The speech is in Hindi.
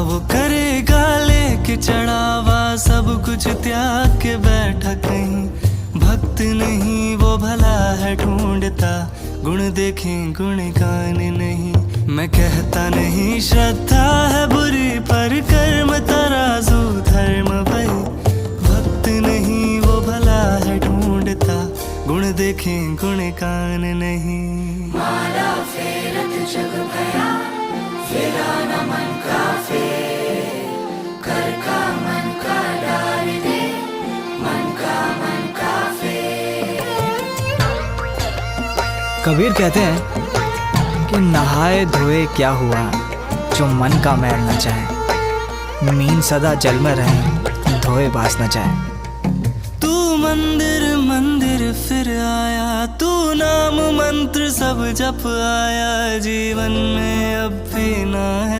वो करेगा लेके चढ़ावा, सब कुछ त्याग के बैठा कहीं। भक्त नहीं वो भला है ढूंढता, गुण देखें गुण गान नहीं। मैं कहता नहीं श्रद्धा है बुरी, पर कर्म तराजू धर्म भई। भक्त नहीं वो भला है ढूंढता, गुण देखें गुण गान नहीं। माला फेरत जग भया, फेरा न मन का फेर। कर का मन का डाल दे, मन का फेर। कबीर कहते हैं कि नहाए धोए क्या हुआ, जो मन का मैल न जाए। मीन सदा जल में रहे, धोए बास न जाए। तू मंदिर मंदिर फिर आया, तू नाम मंत्र सब जप आया। जीवन में अब भी ना है